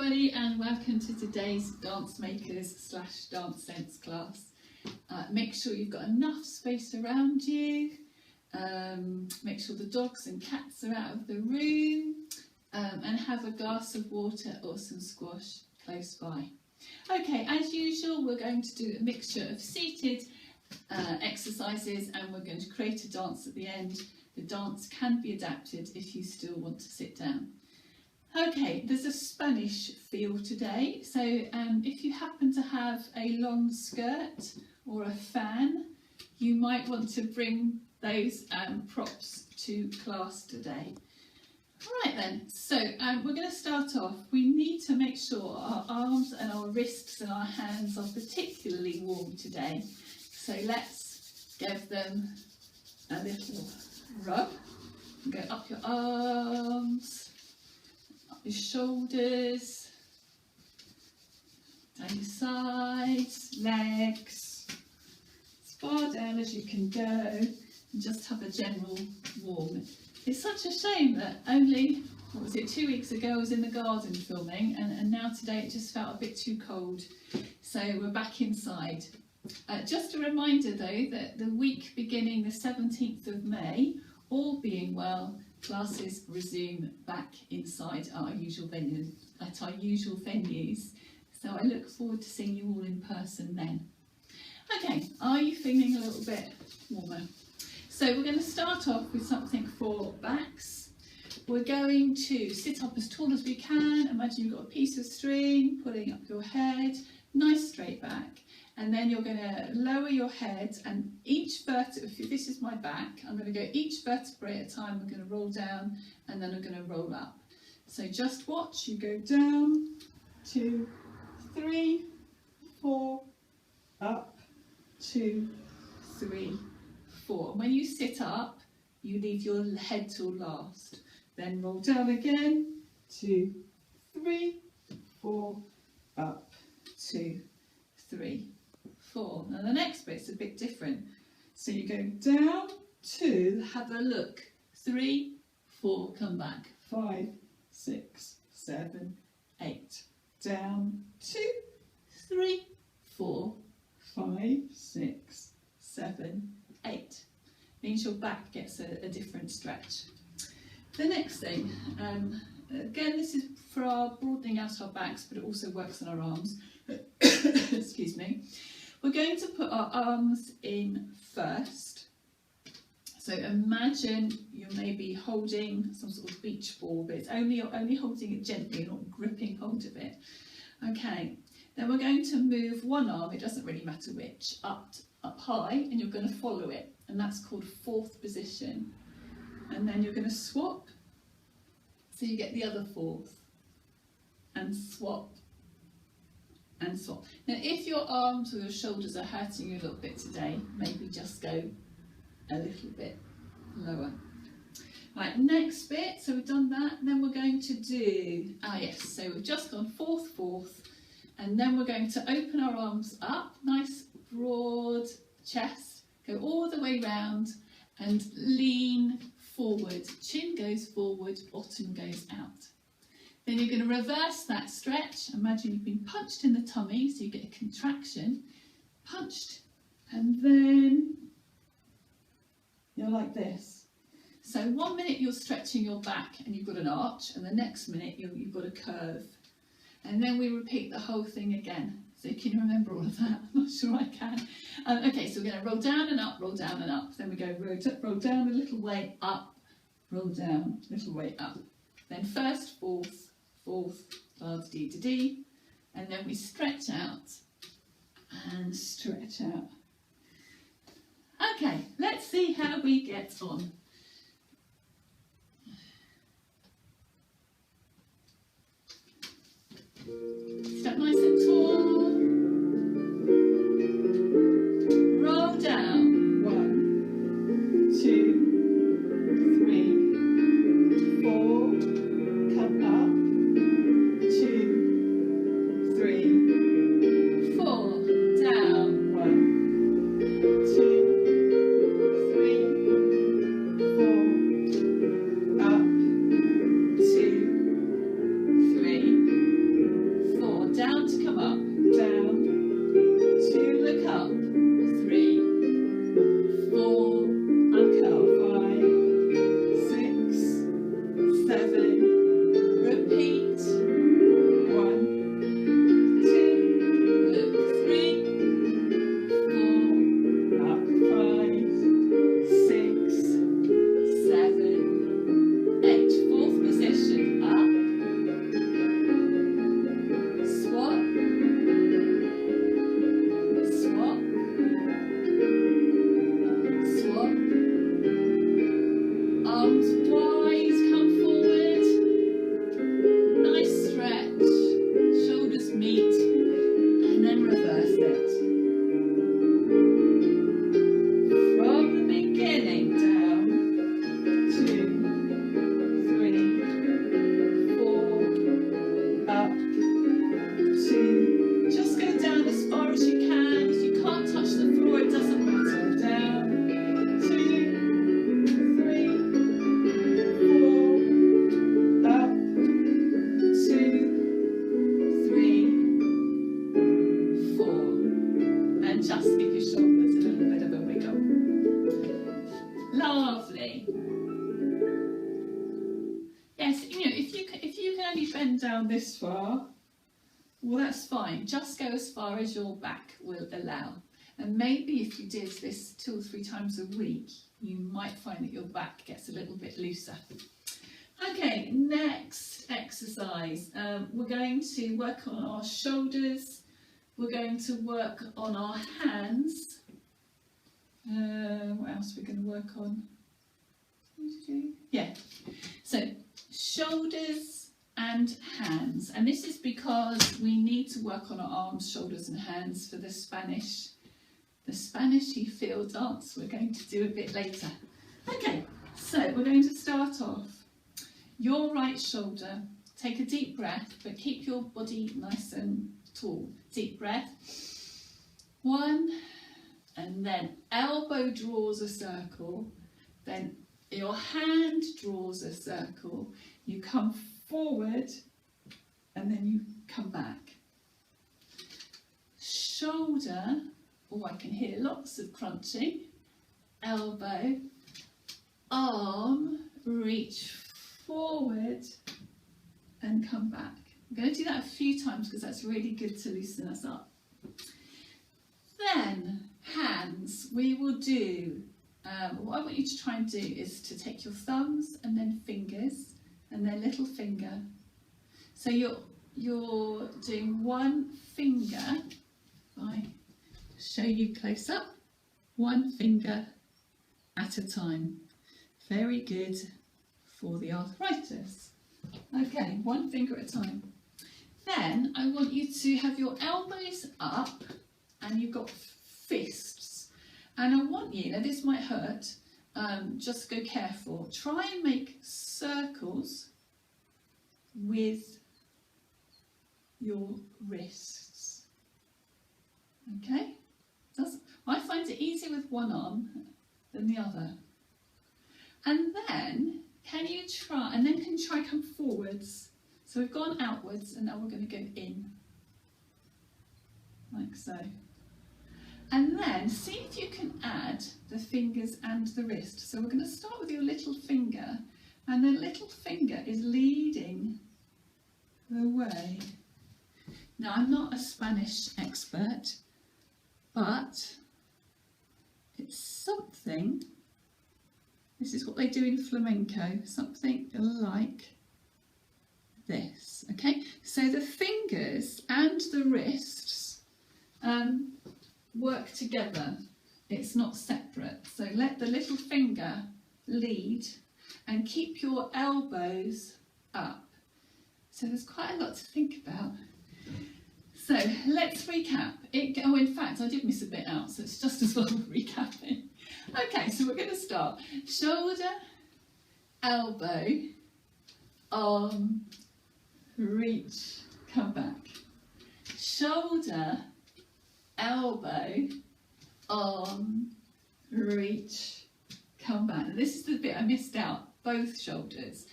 everybody, and welcome to today's DanceMakers / Dance Sense class. Make sure you've got enough space around you. Make sure the dogs and cats are out of the room, and have a glass of water or some squash close by. Okay, as usual, we're going to do a mixture of seated exercises, and we're going to create a dance at the end. The dance can be adapted if you still want to sit down. Okay, there's a Spanish feel today, so if you happen to have a long skirt or a fan, you might want to bring those props to class today. Alright then, so we're going to start off. We need to make sure our arms and our wrists and our hands are particularly warm today. So let's give them a little rub. Go up your arms, up your shoulders, down your sides, legs, as far down as you can go, and just have a general warm. It's such a shame that only, what was it, 2 weeks ago I was in the garden filming, and now today it just felt a bit too cold, so we're back inside. Just a reminder though that the week beginning the 17th of May, all being well, classes resume back inside our usual venues, so I look forward to seeing you all in person then. Okay, are you feeling a little bit warmer? So we're going to start off with something for backs. We're going to sit up as tall as we can. Imagine you've got a piece of string pulling up your head, nice straight back. And then you're going to lower your head, and each vertebra, if this is my back, I'm going to go each vertebrae at a time. I'm going to roll down and then I'm going to roll up. So just watch, you go down, 2, 3, 4, up, 2, 3, 4. And when you sit up, you leave your head till last. Then roll down again, 2, 3, 4, up, 2, 3, 4. Now the next bit's a bit different. So you go down, 2, have a look, 3, 4, come back, 5, 6, 7, 8. Down, 2, 3, 4, 5, 6, 7, 8. Means your back gets a different stretch. The next thing, again this is for our broadening out our backs, but it also works on our arms. Excuse me. We're going to put our arms in first. So imagine you're maybe holding some sort of beach ball, but you're only holding it gently, you're not gripping hold of it. Okay, then we're going to move one arm, it doesn't really matter which, up high, and you're going to follow it, and that's called fourth position. And then you're going to swap, so you get the other fourth, and swap, and swap. Now if your arms or your shoulders are hurting you a little bit today, maybe just go a little bit lower. Right, next bit, so we've done that, and then we're going to do, so we've just gone fourth, and then we're going to open our arms up, nice broad chest, go all the way round and lean forward, chin goes forward, bottom goes out. Then you're going to reverse that stretch. Imagine you've been punched in the tummy, so you get a contraction, punched, and then you're like this. So 1 minute you're stretching your back and you've got an arch, and the next minute you've got a curve. And then we repeat the whole thing again. So can you remember all of that? I'm not sure I can. Okay, so we're going to roll down and up, roll down and up. Then we go roll down a little way up, roll down a little way up. Then first, fourth, la-di-di-di-di, and then we stretch out and stretch out. Okay, let's see how we get on. Step nice and tall. Roll down. 1, 2, 3, 4. Come up. 2, 3, 4. Down. 1, 2, 3, Lovely. Yes, you know, if you can only bend down this far, well, that's fine. Just go as far as your back will allow. And maybe if you did this 2 or 3 times a week, you might find that your back gets a little bit looser. Okay, next exercise. We're going to work on our shoulders. We're going to work on our hands. What else are we going to work on? Yeah, so shoulders and hands. And this is because we need to work on our arms, shoulders and hands for the Spanish You Feel dance we're going to do a bit later. Okay, so we're going to start off. Your right shoulder, take a deep breath, but keep your body nice and tall. Deep breath. 1, and then elbow draws a circle, then your hand draws a circle, you come forward, and then you come back. Shoulder, oh, I can hear lots of crunching. Elbow, arm, reach forward and come back. I'm going to do that a few times because that's really good to loosen us up. Then hands, we will do, what I want you to try and do is to take your thumbs and then fingers and then little finger. So you're doing one finger, I show you close up, one finger at a time. Very good for the arthritis. Okay, one finger at a time. Then I want you to have your elbows up and you've got fists. And I want you, now this might hurt, just go careful. Try and make circles with your wrists. Okay? I find it easier with one arm than the other. And then can you try come forwards. So we've gone outwards and now we're going to go in, like so. And then see if you can add the fingers and the wrist. So we're going to start with your little finger, and the little finger is leading the way. Now I'm not a Spanish expert, but it's something, this is what they do in flamenco, something like this, okay? So the fingers and the wrists work together, it's not separate. So let the little finger lead and keep your elbows up. So there's quite a lot to think about. So let's recap. Oh, in fact, I did miss a bit out, so it's just as well recapping. Okay, so we're going to start. Shoulder, elbow, arm, reach, come back. Shoulder, elbow, arm, reach, come back. And this is the bit I missed out, both shoulders.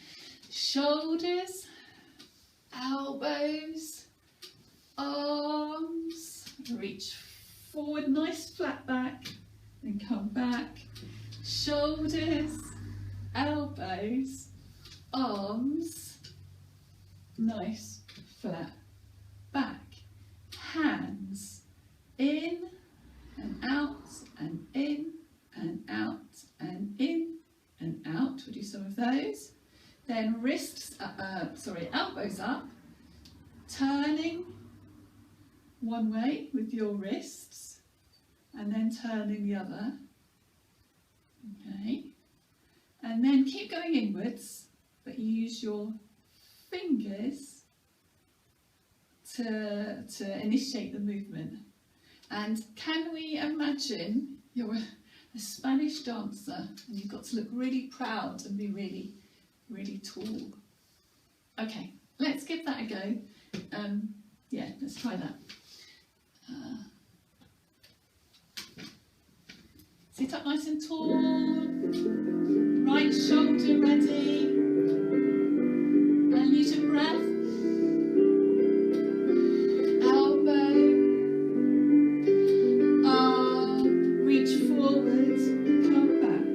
Shoulders, elbows, arms, reach forward, nice flat back, and come back. Shoulders, elbows, arms, nice flat back. Hands, in and out and in and out and in and out. We'll do some of those. Then wrists, elbows up, turning one way with your wrists and then turning the other. Okay. And then keep going inwards, but use your fingers to initiate the movement. And can we imagine you're a Spanish dancer and you've got to look really proud and be really, really tall. Okay, let's give that a go. Yeah, let's try that. Sit up nice and tall. Right shoulder ready. And use your breath. Reach forward, come back.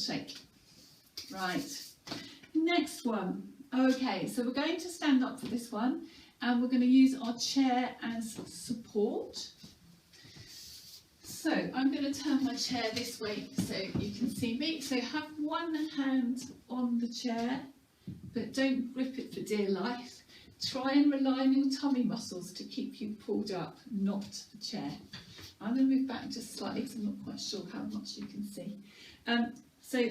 shake. Right, next one. Okay, so we're going to stand up for this one, and we're going to use our chair as support. So I'm going to turn my chair this way so you can see me. So have one hand on the chair, but don't grip it for dear life. Try and rely on your tummy muscles to keep you pulled up, not the chair. I'm going to move back just slightly because I'm not quite sure how much you can see. So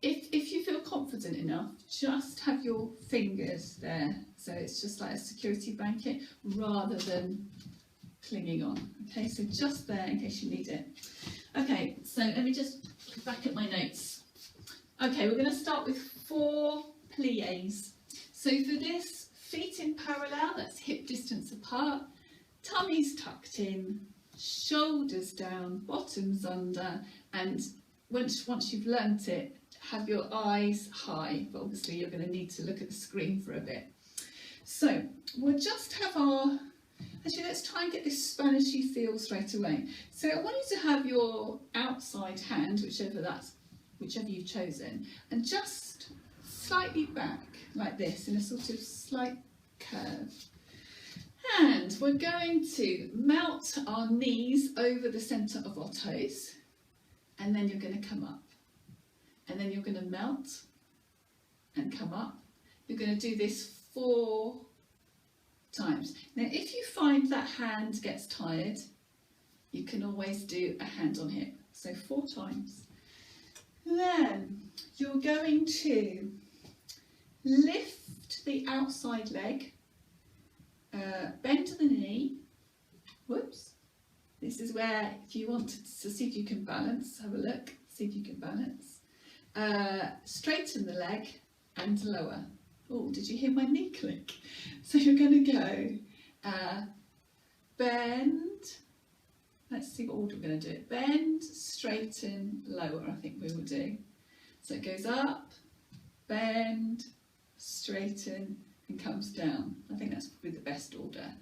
if you feel confident enough, just have your fingers there. So it's just like a security blanket rather than clinging on. Okay, so just there in case you need it. Okay, so let me just look back at my notes. Okay, we're going to start with 4 plies. So for this, feet in parallel, that's hip distance apart, tummies tucked in, shoulders down, bottoms under, and once you've learnt it, have your eyes high, but obviously you're going to need to look at the screen for a bit. So we'll just have our, actually let's try and get this Spanishy feel straight away. So I want you to have your outside hand, whichever you've chosen, and just slightly back like this in a sort of slight curve. And we're going to melt our knees over the centre of our toes, and then you're going to come up. And then you're going to melt and come up. You're going to do this 4 times. Now if you find that hand gets tired, you can always do a hand on hip. So 4 times. Then you're going to lift the outside leg, bend the knee. Whoops. This is where, if you want to see if you can balance, have a look, see if you can balance. Straighten the leg and lower. Oh, did you hear my knee click? So you're going to go bend. Let's see what order we're going to do it. Bend, straighten, lower, I think we will do. So it goes up, bend, straighten, and comes down. I think that's probably the best order.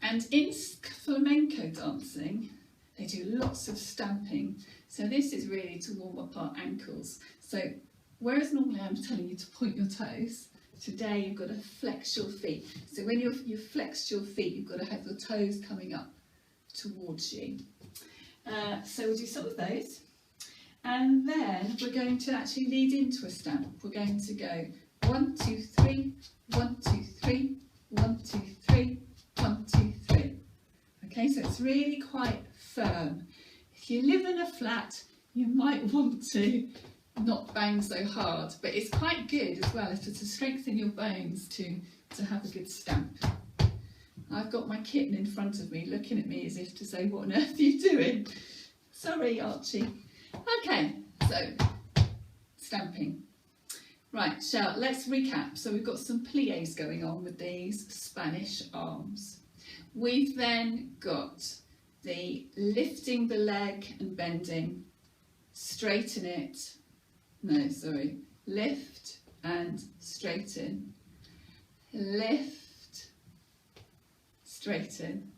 And in flamenco dancing, they do lots of stamping. So this is really to warm up our ankles. So whereas normally I'm telling you to point your toes, today you've got to flex your feet. So when you've flexed your feet, you've got to have your toes coming up towards you. So we'll do some of those. And then we're going to actually lead into a stamp. We're going to go 1, 2, 3, 1, 2, 3, 1, 2, 3, 1, 2, 3. Okay, so it's really quite firm. If you live in a flat, you might want to not bang so hard, but it's quite good as well to strengthen your bones to have a good stamp. I've got my kitten in front of me looking at me as if to say, what on earth are you doing? Sorry, Archie. Okay, so stamping. Right, let's recap. So we've got some plies going on with these Spanish arms. We've then got the lifting the leg and bending, straighten it, no, sorry, lift and straighten, lift, straighten.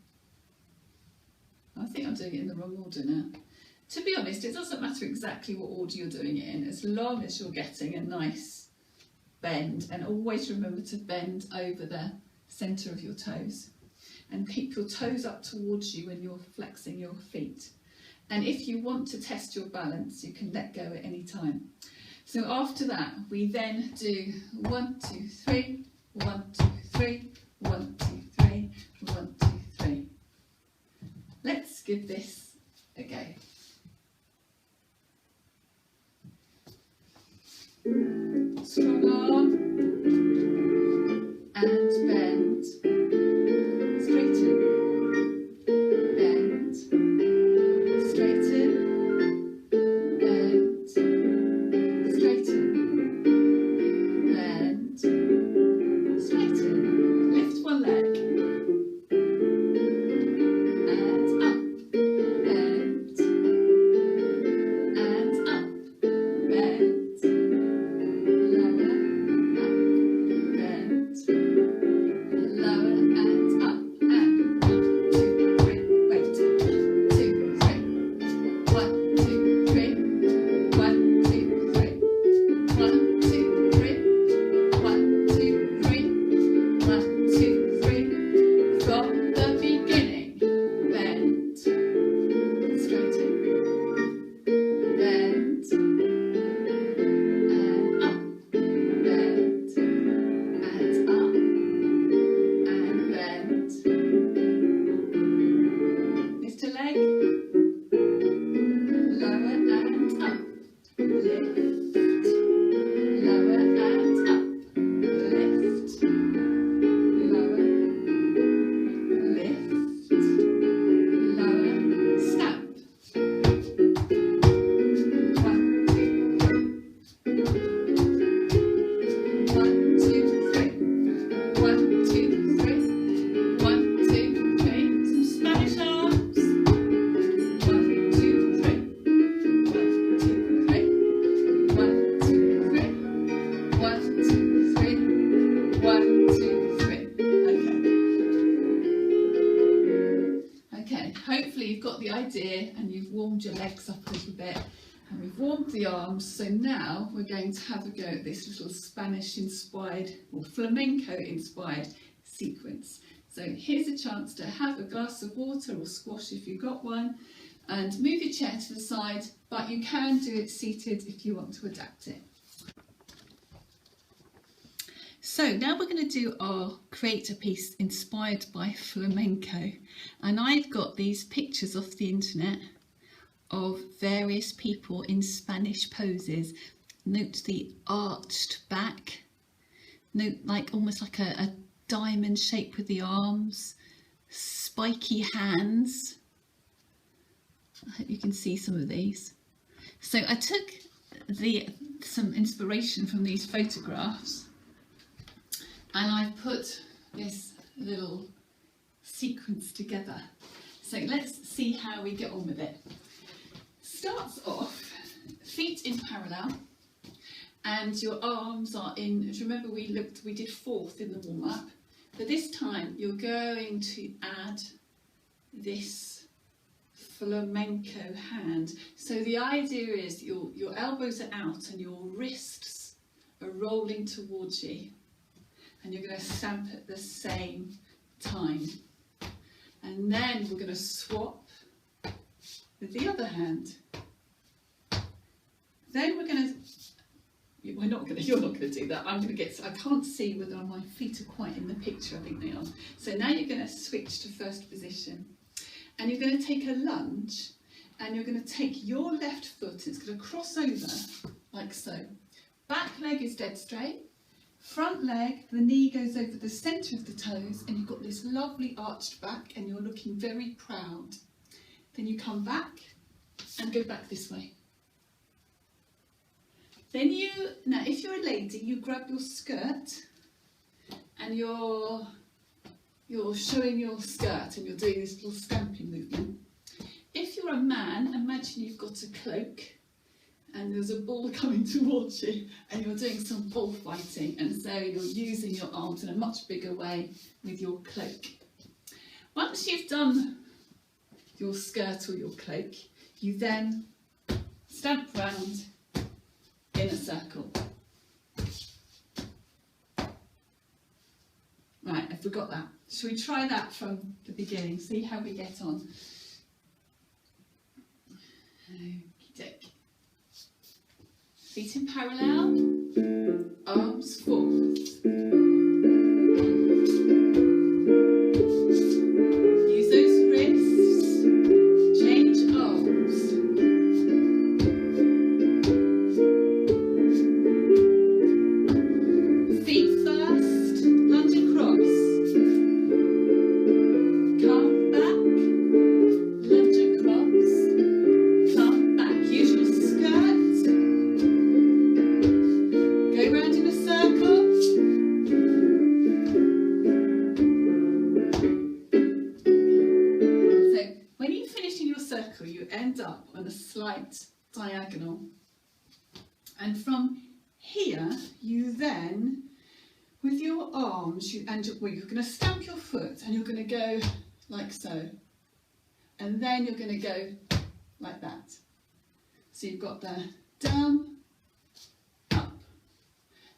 I think I'm doing it in the wrong order now. To be honest, it doesn't matter exactly what order you're doing it in, as long as you're getting a nice bend, and always remember to bend over the centre of your toes. And keep your toes up towards you when you're flexing your feet. And if you want to test your balance, you can let go at any time. So after that, we then do 1, 2, 3, 1, 2, 3, 1, 2, 3, 1, 2, 3. Let's give this a go. Strong arm and bend. Straighten, bend, straighten, bend, straighten, bend, straighten. Lift one leg and up, 1, 2, 3. 1, 2, 3. Some Spanish arms. 1, 2, 3. 1, 2, 3. 1, 2, 3. 1, 2, 3. 1, 2, 3. Okay. Okay, hopefully you've got the idea and you've warmed your legs up a little bit. And we've warmed the arms, so now we're going to have a go at this little Spanish inspired or flamenco inspired sequence. So here's a chance to have a glass of water or squash if you've got one, and move your chair to the side, but you can do it seated if you want to adapt it. So now we're going to do our create a piece inspired by flamenco, and I've got these pictures off the internet of various people in Spanish poses. Note the arched back, note like almost like a diamond shape with the arms, spiky hands. I hope you can see some of these. So I took some inspiration from these photographs and I put this little sequence together. So let's see how we get on with it. Starts off feet in parallel and your arms are in. Remember we did fourth in the warm-up, but this time you're going to add this flamenco hand. So the idea is your elbows are out and your wrists are rolling towards you, and you're going to stamp at the same time, and then we're going to swap with the other hand. Then you're not going to do that. I can't see whether my feet are quite in the picture. I think they are. So now you're going to switch to first position, and you're going to take a lunge, and you're going to take your left foot, it's going to cross over like so. Back leg is dead straight. Front leg, the knee goes over the centre of the toes, and you've got this lovely arched back, and you're looking very proud. Then you come back and go back this way. Then now if you're a lady, you grab your skirt and you're showing your skirt and you're doing this little stamping movement. If you're a man, imagine you've got a cloak and there's a bull coming towards you and you're doing some bullfighting, and so you're using your arms in a much bigger way with your cloak. Once you've done your skirt or your cloak, you then stamp round in a circle. Right, I forgot that. Shall we try that from the beginning? See how we get on. Okey-doke. Feet in parallel, arms forward. Use those wrists, change arms. Feet first, lunge across. Come back, lunge across. Come back. Use your skirt. Go round in a circle. So when you finish in your circle, you end up on a slight diagonal. And from here, you then, with your arms, you're going to stamp your foot and you're going to go like so. And then you're going to go like that. So you've got the down, up.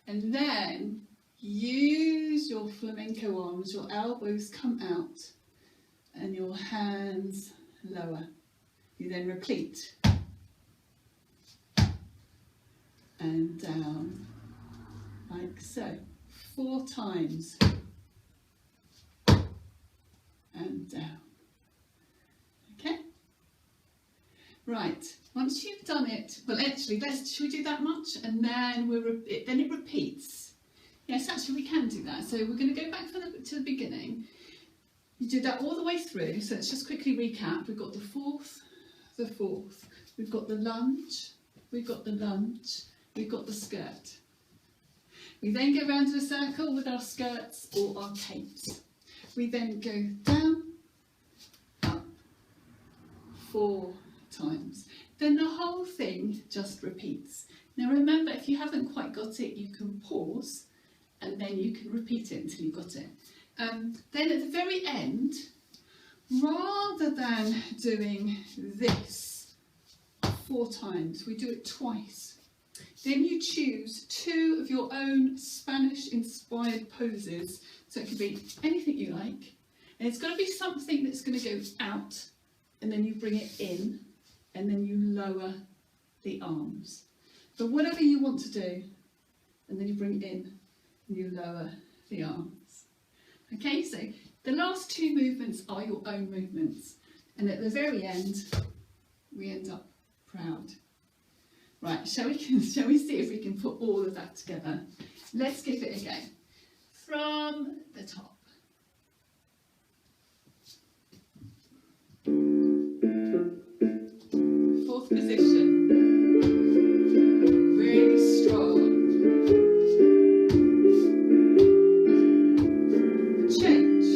And then use your flamenco arms, your elbows come out and your hands lower. You then repeat. And down, like so, 4 times, and down. Okay? Right, once you've done it, well actually, should we do that much? And then then it repeats. Yes, actually we can do that. So we're going to go back to the beginning. You do that all the way through, so let's just quickly recap. We've got the fourth, we've got the lunge, we've got the lunge, we've got the skirt. We then go round in a circle with our skirts or our capes. We then go down, up, 4 times. Then the whole thing just repeats. Now remember, if you haven't quite got it, you can pause and then you can repeat it until you've got it. Then at the very end, rather than doing this 4 times, we do it twice. Then you choose 2 of your own Spanish-inspired poses. So it could be anything you like. And it's got to be something that's going to go out, and then you bring it in, and then you lower the arms. But whatever you want to do, and then you bring it in, and you lower the arms. Okay, so the last 2 movements are your own movements. And at the very end, we end up proud. Right, shall we see if we can put all of that together? Let's give it a go. From the top. Fourth position. Really strong. Change.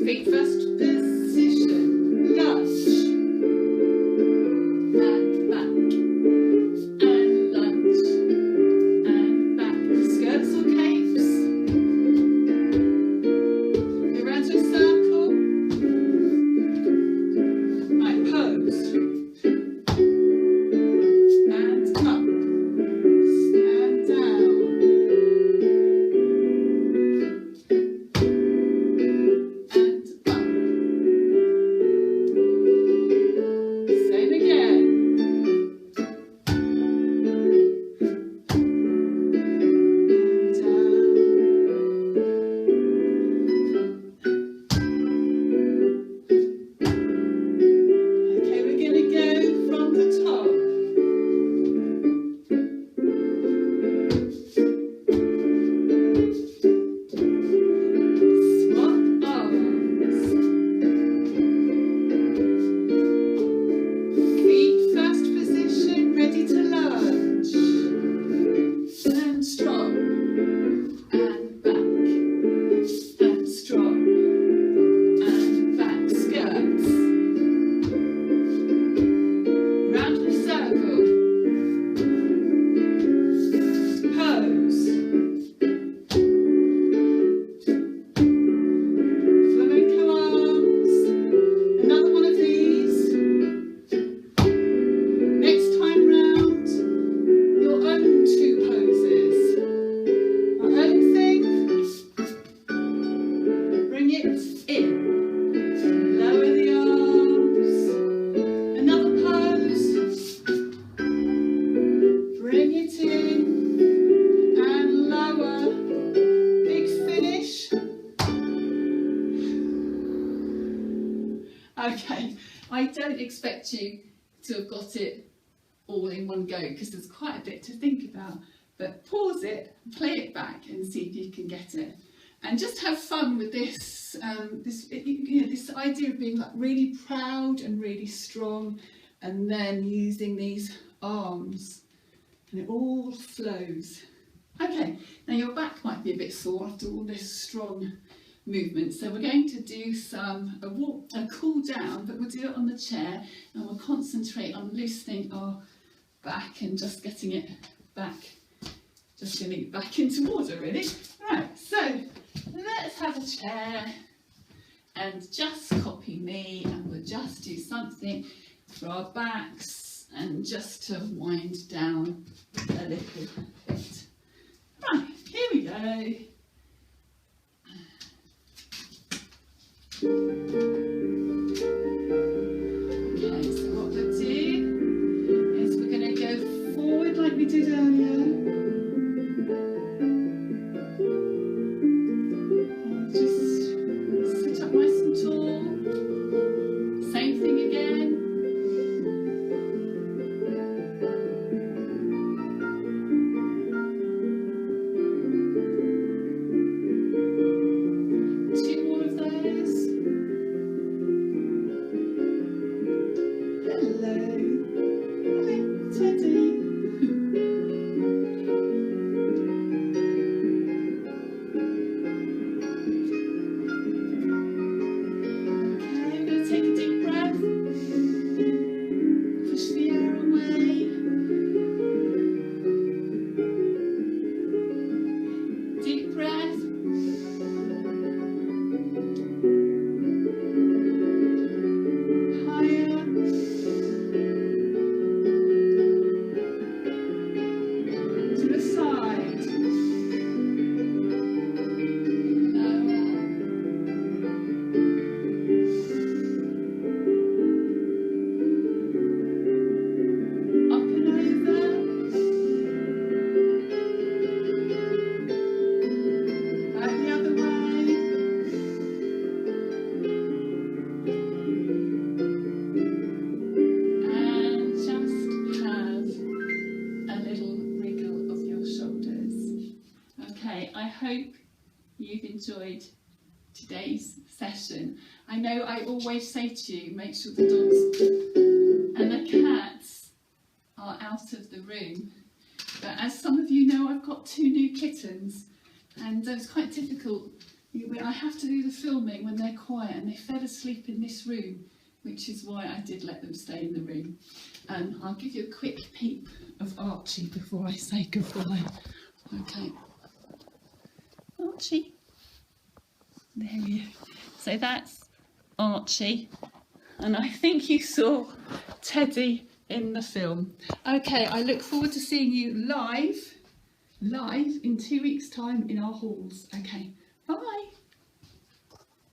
Feet first position. Lunge. And back. And lunge. And back. Skirts or capes. Go round to a circle. Right, pose. And up. And down. And up. Same again. Okay, we're going to go from the top. Swap arms. Feet first position, ready to lunge. And strong. And back. And strong. And back. Skirts. Round in a circle. Pose. Flamenco arms. Another one of these. Next time round, your own 2 poses. Our own thing. Bring it in. Lower the arms. Another pose. Bring it in. And lower. Big finish. Okay, I don't expect you to have got it all in one go because there's quite a bit to think about. But pause it, play it back and see if you can get it. And just have fun with this, this idea of being like really proud and really strong, and then using these arms, and it all flows. Okay, now your back might be a bit sore after all this strong movement, so we're going to do a cool down, but we'll do it on the chair, and we'll concentrate on loosening our back and just getting it back, just getting it back into order really. Right, so let's have a chair and just copy me, and we'll just do something for our backs and just to wind down a little bit. Right, here we go. Okay, so what we'll do is we're going to go forward like we did earlier. Just sit up nice and tall. Same thing again. to the side. I hope you've enjoyed today's session. I know I always say to you, make sure the dogs and the cats are out of the room. But as some of you know, I've got 2 new kittens and it's quite difficult. I have to do the filming when they're quiet, and they fell asleep in this room, which is why I did let them stay in the room. I'll give you a quick peep of Archie before I say goodbye. Okay. Archie. There you go. So that's Archie, and I think you saw Teddy in the film. Okay, I look forward to seeing you live in 2 weeks' time in our halls. Okay, bye.